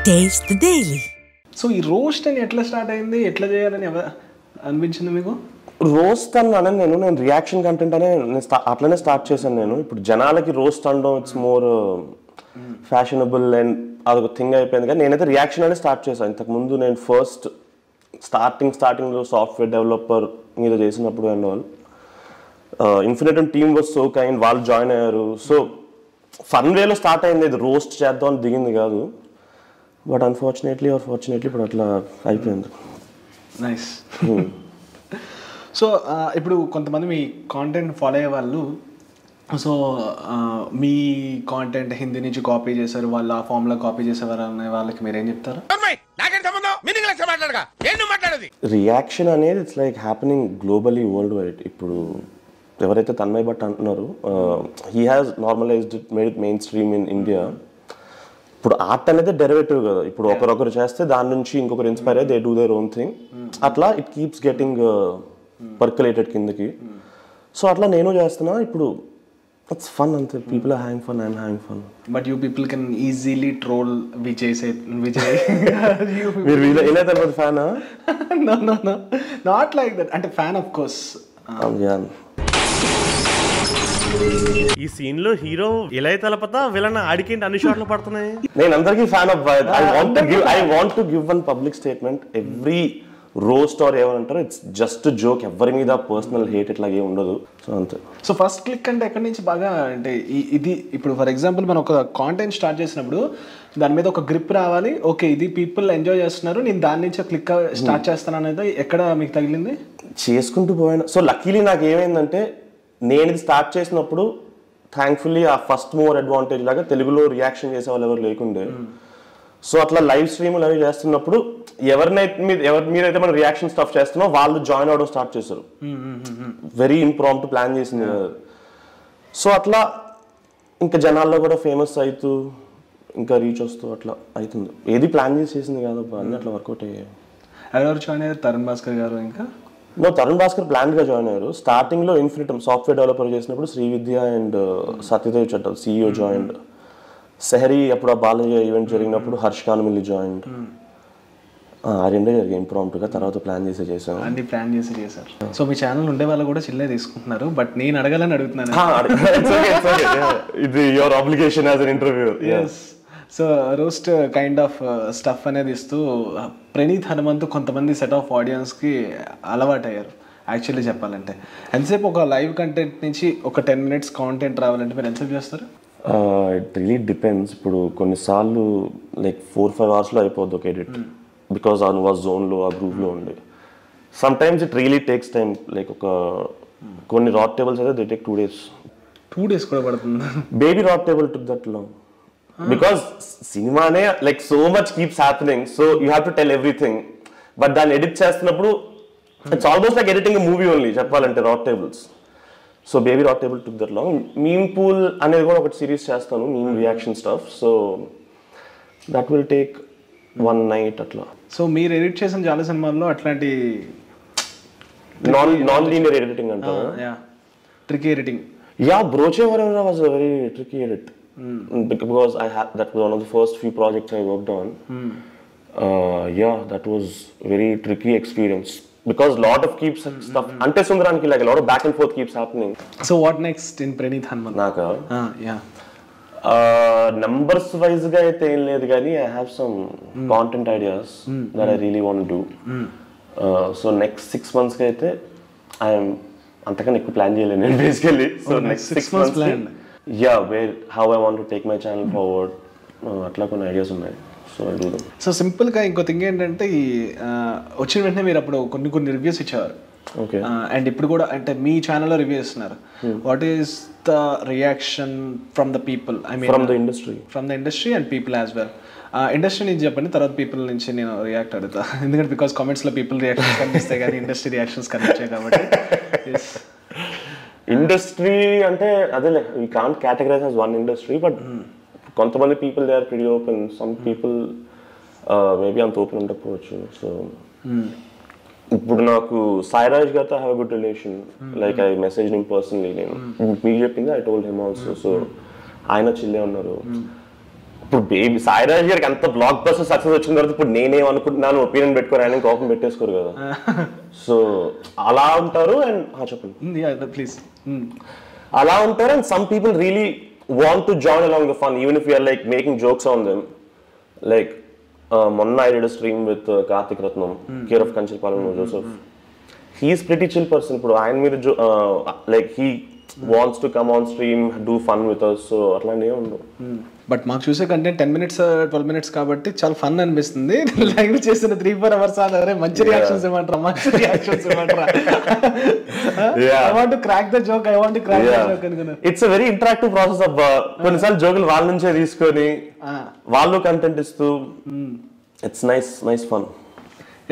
Taste the Daily. So ఈ roast అని ఎట్లా స్టార్ట్ అయింది, ఎట్లా చేయాలని అనిపించింది మీకు? రోస్ట్ అన్నాను నేను రియాక్షన్ కంటెంట్ అనే అట్లనే స్టార్ట్ చేశాను నేను. ఇప్పుడు జనాలకి రోస్ట్ అనడం ఇట్స్ మోర్ ఫ్యాషనబుల్ అండ్ అదొక థింగ్ అయిపోయింది. కానీ నేనైతే రియాక్షన్ అనే స్టార్ట్ చేశాను. ఇంతకుముందు నేను ఫస్ట్ స్టార్టింగ్లో సాఫ్ట్వేర్ డెవలపర్ మీద చేసినప్పుడు and all Infinitum team was so kind, వాళ్ళు జాయిన్ అయ్యారు. సో ఫన్ వేలో స్టార్ట్ అయింది, ఇది రోస్ట్ చేద్దాం అని దిగింది కాదు. బట్ అన్ఫార్చునేట్లీ ఆర్ ఫార్చునేట్లీ ఇప్పుడు అట్లా అయిపోయింది. నైస్. సో ఇప్పుడు కొంతమంది మీ కాంటెంట్ ఫాలో అయ్యే వాళ్ళు, సో మీ కాంటెంట్ హిందీ నుంచి కాపీ చేశారు, వాళ్ళు ఆ ఫామ్లో కాపీ చేసేవారు అనే వాళ్ళకి మీరేం చెప్తారు? రియాక్షన్ అనేది it's like happening globally world wide. ఇప్పుడు ఎవరైతే తన్మయ్ భట్ అంటున్నారు, he has normalised it, made it main stream in India. ఇప్పుడు ఆర్ట్ అనేది డెరివేటివ్ కదా. ఇప్పుడు ఒకరొకరు చేస్తే దాని నుంచి ఇంకొకరు ఇన్స్పైర్ అయ్యి they do their own thing. అట్లా ఇట్ కీప్స్ గెటింగ్ పర్కులేటెడ్ కిందకి. సో అట్లా నేను చేస్తున్నా. ఇప్పుడు ఇట్స్ ఫన్ అంతే. People are having fun, I'm having fun. But you people can easily troll Vijay. మీరు ఇలా తర్వాత ఫ్యానా? No not like that. అంటే ఫ్యాన్ ఆఫ్ కోర్స్. ఈ సీన్ లో హీరో ఇలా తలపతా విలన్ ఆడికేంటి అన్ని షాట్లు పడుతున్నాయి. నేను అందరికీ fan of. I want to give one public statement. Every roast or ఏమంటారు, ఇట్స్ జస్ట్ జోక్. ఎవరి మీద పర్సనల్ హేట్ ఇట్లాగే ఉండదు. సో అంతే. సో ఫస్ట్ క్లిక్ అంటే ఎక్కడి నుంచి బాగా, అంటే ఇది ఇప్పుడు ఫర్ ఎగ్జాంపుల్ మనం ఒక కాంటెంట్ స్టార్ట్ చేసినప్పుడు దాని మీద ఒక గ్రిప్ రావాలి. ఓకే, ఇది పీపుల్ ఎంజాయ్ చేస్తున్నారు, నేను దాని నుంచి క్లిక్ స్టార్ట్ చేస్తాను అనేది ఎక్కడ మీకు తగిలింది? చేసుకుంటూ పోయాను. సో లక్కీలీ నాకు ఏమైందంటే, నేను ఇది స్టార్ట్ చేసినప్పుడు థ్యాంక్ఫుల్లీ ఆ ఫస్ట్ మూవర్ అడ్వాంటేజ్ లాగా తెలుగులో రియాక్షన్ చేసే వాళ్ళు ఎవరు లేకుండే. సో అట్లా లైవ్ స్ట్రీములు అవి చేస్తున్నప్పుడు ఎవరి మీరైతే మనం రియాక్షన్ స్టఫ్ చేస్తున్నాం వాళ్ళు జాయిన్ అవ్వడం స్టార్ట్ చేశారు. వెరీ ఇంప్రాంప్ట్ ప్లాన్ చేసింది. సో అట్లా ఇంకా జనాల్లో కూడా ఫేమస్ అవుతూ ఇంకా రీచ్ వస్తూ అట్లా అవుతుంది. ఏది ప్లాన్ చేసేసింది కాదు, అన్నీ అట్లా వర్కౌట్ అయ్యాయి. ఎవరు జాయిన్ అయ్యారు? తరుణ్ భాస్కర్ గారు. ఇంకా తరుణ్ భాస్కర్ ప్లాన్గా జాయిన్ అయ్యారు. స్టార్టింగ్లో ఇన్ఫినిటమ్ సాఫ్ట్వేర్ డెవలపర్ చేసినప్పుడు శ్రీవిద్య అండ్ సత్యదేవ్ చట్టల్ CEO జాయిన్డ్. సెహరీ అప్పుడు ఆ బాలయ్య ఈవెంట్ జరిగినప్పుడు హర్ష్ ఖాన్మిల్లి జాయిన్డ్. ఆ రెండే జరిగాయి ఇంప్రాంప్ట్గా. తర్వాత ప్లాన్ చేసాం. అన్ని ప్లాన్ చేశారు. సో మీ ఛానల్ ఉండే వాళ్ళు కూడా చిల్లే తీసుకుంటున్నారు. బట్ నేను అడగాలని అడుగుతున్నాను. ఇది your obligation as an interview. So roast kind of stuff అనేది ఇస్తూ ప్రణీత్ హనుమంతు కొంతమంది సెట్ ఆఫ్ ఆడియన్స్కి అలవాటు అయ్యారు. యాక్చువల్లీ చెప్పాలంటే ఎంతసేపు ఒక లైవ్ కంటెంట్ నుంచి ఒక 10 minutes కాంటెంట్ రావాలంటే మీరు ఎంతసేపు చేస్తారు? It really depends. ఇప్పుడు కొన్నిసార్లు లైక్ 4-5 hours అయిపోద్ది ఒక ఎడిట్. బికాస్ ఆ నువ్వు ఆ జోన్లో ఆ గ్రూప్లో ఉండే. Sometimes it really takes time. Like ఒక కొన్ని రాట్ టేబుల్స్ అయితే దే టేక్ 2 days. 2 days కూడా పడుతుంది. Baby rat table took that long. Because సినిమానే like so much keeps happening, so you have to tell everything. But దాన్ని edit చేస్తున్నప్పుడు it's almost like editing a movie only చెప్పాలంటే rat tables. So baby rat table took that long. Meme pool అనేది కూడా ఒకటి సిరీస్ చేస్తాను, meme reaction stuff. So that will take 1 night అట్లా. So మీరు ఎడిట్ చేసిన చాలా సినిమాల్లో అట్లాంటి నాన్ లీనియర్ ఎడిటింగ్ అంటారు. Tricky editing. Brochevarevarura was a very tricky edit. Because that was one of the first few projects I worked on. That was very tricky experience because lot of keeps stuff ante sundaraniki like a lot of back and forth keeps happening. So what next in Pranith Hanuman? Naka numbers wise ga aithe em ledhu gaani I have some content ideas that I really want to do. So next 6 months ga aithe I am antakana ekku plan cheyalenu నేను basically. So next 6 months plan. How I want to take my channel forward. అట్లా కొన్ని ideas ఉన్నాయి. So I do them. So సింపుల్గా ఇంకో thing ఏంటంటే, ఈ వచ్చిన వెంటనే మీరు అప్పుడు కొన్ని రివ్యూస్ ఇచ్చేవారు. ఓకే. అండ్ ఇప్పుడు కూడా అంటే మీ ఛానల్లో రివ్యూ ఇస్తున్నారు. What is the reaction from the people? I mean from the industry and people as well. Industry నుంచి చెప్పండి, తర్వాత పీపుల్ నుంచి నేను రియాక్ట్ అడుగుతా. ఎందుకంటే బికాస్ కామెంట్స్లో పీపుల్ రియాక్షన్స్ కనిపిస్తాయి కానీ ఇండస్ట్రీ రియాక్షన్స్ కనిపించాయి కాబట్టి. ఇండస్ట్రీ అంటే అదే like we can't categorise as one industry. But కొంతమంది people they are pretty open. Some people maybe అంత ఓపెన్ ఉండకపోవచ్చు. సో ఇప్పుడు నాకు సాయిరాజ్ గారితో have good relation. Like I message him personally. నేను మీకు చెప్పింది I told him also. So ఆయన చిల్లే ఉన్నారు. ఇప్పుడు బేబీ సాయిరాజ్ గారికి అంత బ్లాక్ బస్టర్ సక్సెస్ వచ్చిన తర్వాత ఇప్పుడు నేనేమనుకుంటున్నాను ఒపీనియన్ పెట్టుకోరు ఆయన కోపం పెట్టేసుకోరు కదా. సో అలా ఉంటారు. అండ్ చెప్పండి ప్లీజ్. అలా ఉంటారు. And some people really want to join along the fun even if you're like making jokes on them. Like మొన్న I did a stream with Karthik Rathnam, care of Kancharapalem Joseph. He's pretty chill person. ఇప్పుడు ఆయన మీద like he wants to come on stream, do fun with us. So అట్లాంటివి ఉండవు. But మాకు చూసే content 10 minutes 12 minutes కాబట్టి చాలా ఫన్ అనిపిస్తుంది. లైవ్ చేసిన 3-4 hours అరే మంచి రియాక్షన్స్ ఇవ్వమంటారా, మంచి రియాక్షన్స్ ఇవ్వమంటారా, I want to crack the joke, I want to crack the joke అనుకున్నా. It's a very interactive process అబ్బా. కొన్నిసార్లు జోకులు వాళ్ళ నుంచే తీసుకొని వాళ్ళు కంటెంట్ ఇస్తూ ఇట్స్ నైస్ ఫన్.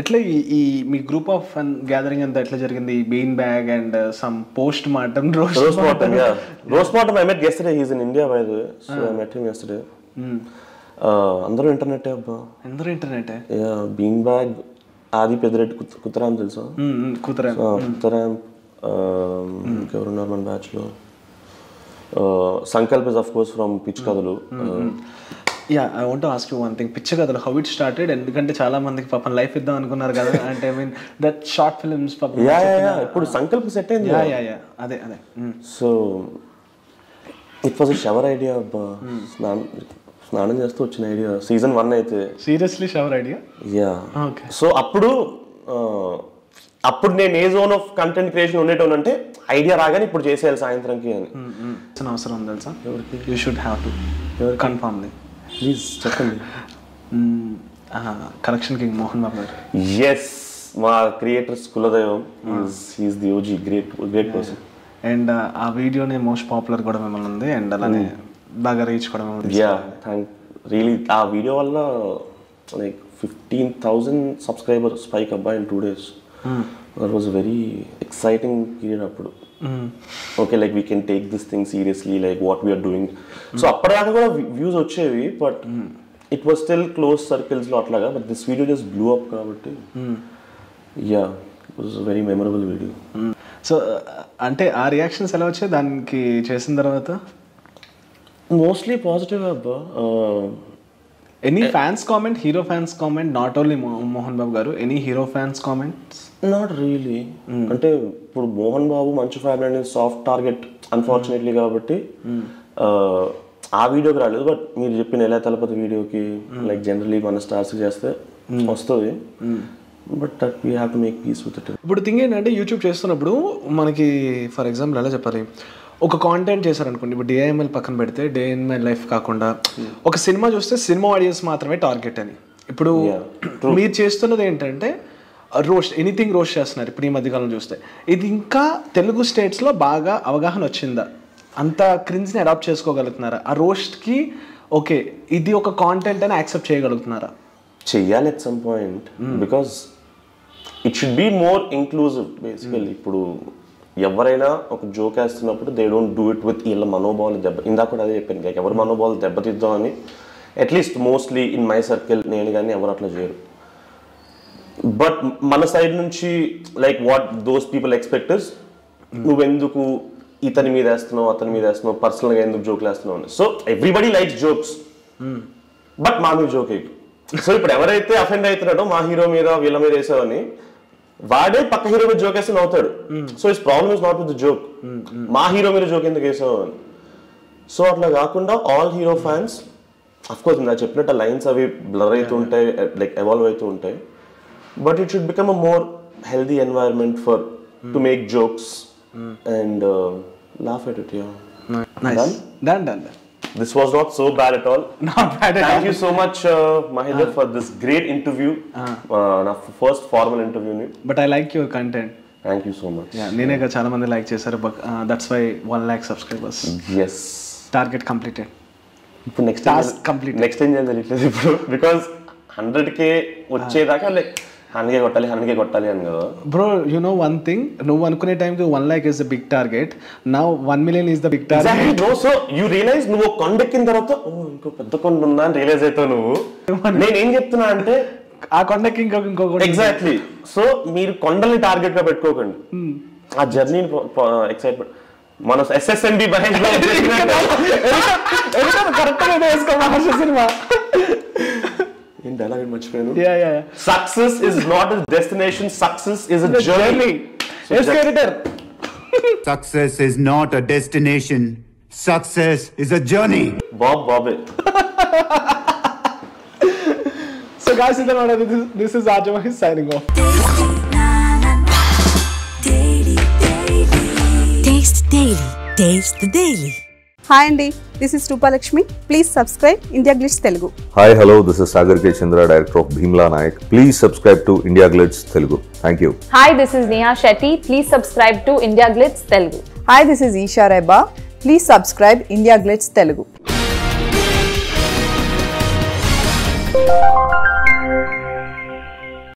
ఎట్లా ఈ మీ గ్రూప్ ఆఫ్ ఫన్ గ్యాదరింగ్ అంతా ఎట్లా జరిగింది? Bean bag and some post mortem, roast mortem I met yesterday. He's in India by the way, so I met him yesterday. అందరూ ఇంటర్నెట్ అబ్బా, అందరూ internet. Yeah bean bag, ఆది పెద్దిరెడ్డి, కుత్తరాం తెలుసా? కుత్తరాం ఇంకెవరున్నారు మన బ్యాచ్ లో? Sankalp is of course from Pichi Kathalu. Yeah I want to ask you one thing. Pichi Kathalu how it started? ఎందుకంటే చాలా మందికి పాపం లైఫ్ ఇద్దాం అనుకున్నారు కదా, అంటే I mean that short films పాపం. ఇప్పుడు సంకల్ప్ సెట్ అయింది. అదే so it was a shower idea అబ్బా. స్నానం చేస్తూ వచ్చిన ఐడియా సీజన్ 1 అయితే. Seriously shower idea? Yeah. So అప్పుడు నేను ఏ జోన్ ఆఫ్ కంటెంట్ క్రియేషన్ ఉండేటోన్ అంటే ఐడియా రాగానే ఇప్పుడు చేసేయాలి సాయంత్రంకి అని. అవసరం ఉంది తెలుసా? You should have to confirm the. Please చెప్పండి. కలెక్షన్ కింగ్ మోహన్ బాబు గారు. ఎస్, మా క్రియేటర్స్ కులదైవం. He's the OG, great person. And ఆ వీడియోనే మోస్ట్ పాపులర్ కూడా మిమ్మల్ని ఉంది. అండ్ అలానే బాగా రీచ్ కూడా మిమ్మల్ని. యా రియలీ ఆ వీడియో వల్ల లైక్ 15,000 సబ్స్క్రైబర్ స్పైక్ అబ్బా in 2 days. That was very exciting period అప్పుడు. Okay like we can take this thing seriously, like what we're doing. So అప్పటిదాకా కూడా వ్యూస్ వచ్చేవి, but it was still close సర్కిల్స్లో అట్లాగా. But this video just blew up కాబట్టి yeah it was very memorable video. So అంటే ఆ reactions ఎలా వచ్చాయి దానికి చేసిన తర్వాత? మోస్ట్లీ పాజిటివ్ అబ్బా. Any fans comment, hero fans comment, not only Mohan Babu garu, any hero fans comments? Not really. అంటే ఇప్పుడు మోహన్ బాబు మంచు ఫ్యామిలీ అనేది సాఫ్ట్ టార్గెట్ అన్ఫార్చునేట్లీ కాబట్టి ఆ వీడియోకి రాలేదు. బట్ మీరు చెప్పిన ఎలా తలపతి వీడియోకి లైక్ జనరలీ మన స్టార్స్ చేస్తే వస్తుంది. But that we have to make peace with it. ఇప్పుడు థింగ్ ఏంటంటే యూట్యూబ్ చేస్తున్నప్పుడు మనకి ఫర్ ఎగ్జాంపుల్ ఎలా చెప్పాలి, ఒక కాంటెంట్ చేశారనుకోండి, ఇప్పుడు DIML పక్కన పెడితే డే ఇన్ మై లైఫ్ కాకుండా ఒక సినిమా చూస్తే సినిమా ఆడియన్స్ మాత్రమే టార్గెట్ అని. ఇప్పుడు మీరు చేస్తున్నది ఏంటంటే రోస్ట్, ఎనీథింగ్ రోస్ట్ చేస్తున్నారు ఇప్పుడు ఈ మధ్యకాలం చూస్తే. ఇది ఇంకా తెలుగు స్టేట్స్లో బాగా అవగాహన వచ్చిందా? అంత క్రింజ్ని అడాప్ట్ చేసుకోగలుగుతున్నారా? ఆ రోస్ట్కి ఓకే ఇది ఒక కాంటెంట్ అని యాక్సెప్ట్ చేయగలుగుతున్నారా? చెయ్యాలి at some point, because it should be more inclusive basically. ఇప్పుడు ఎవరైనా ఒక జోక్ వేస్తున్నప్పుడు they don't do it with వీళ్ళ మనోభావాలు ఇందాక కూడా అదే చెప్పాను, లైక్ ఎవరి మనోభావాలు దెబ్బతిద్దామని. At least mostly in my circle నేను కానీ ఎవరు అట్లా చేయరు. బట్ మన సైడ్ నుంచి like what those people expect is నువ్వెందుకు ఇతని మీద వేస్తున్నావు, అతని మీద వేస్తున్నావు, పర్సనల్గా ఎందుకు జోకులు వేస్తున్నావు అని. So everybody likes jokes, but మా మీద జోక్ అయ్యి. సో ఇప్పుడు ఎవరైతే అఫెండ్ అవుతున్నాడో మా హీరో మీద వీళ్ళ మీద వేసావని, వాడే పక్క హీరో మీద జోక్ వేస్తే నవ్వుతాడు. So it's problem is not with the joke, మా హీరో మీద జోక్ ఎందుకు వేసావు అని. సో అట్లా కాకుండా all hero fans of course నా చెప్పినట్టు లైన్స్ అవి బ్లర్ అవుతూ ఉంటాయి, లైక్ ఎవాల్వ్ అవుతూ ఉంటాయి. But it should become a more healthy environment for to make jokes and laugh at it. Yeah. Nice. Done. This was not so bad at all. Not bad at all. Thank you so much, Mahender, for this great interview. Na first formal interview ni. But I like your content. Thank you so much. Yeah, నేనే చాలా మంది like చేశారు. That's why 1 lakh subscribers. Yes. Target completed. ఇప్పుడు next task completed. Next ఏం చేయాలి తెలియట్లేదు ఇప్పుడు, because 100K వచ్చేదాకా లైక్ 100K కొట్టాలి అని కదా. Bro you know one thing, నువ్వు అనుకునే టైంకి 1 lakh is the big target. Now 1 million is the big target. Exactly bro. So you realize నువ్వు కొండెక్కిన తర్వాత ఇంకో పెద్ద కొండ ఉందా అని రియలైజ్ అవుతావు నువ్వు. నేను ఏం చెప్తున్నా అంటే ఆ కొండకి ఇంకో ఎగ్జాక్ట్లీ. సో మీరు కొండల్ని టార్గెట్ గా పెట్టుకోకండి, ఆ జర్నీని ఎక్సైట్మెంట్. మన SSNB మహేష్ బాబు కరెక్ట్గా వేసుకో మహర్షి సినిమా. ఏం డైలాగ్ మర్చిపోయాను. Success is not a destination, success is a journey. Success is not a destination. Success is a journey. Bobby. So guys, this is Arjun signing off. Taste Daily. Taste the Daily. Hi Andy, this is Rupalakshmi. Please subscribe India Glitz Telugu. Hi, hello, this is Sagar K. Chandra, director of Bhimla Nayak. Please subscribe to India Glitz Telugu. Thank you. Hi, this is Neha Shetty. Please subscribe to India Glitz Telugu. Hi, this is Isha Reba. Please subscribe India Glitz Telugu.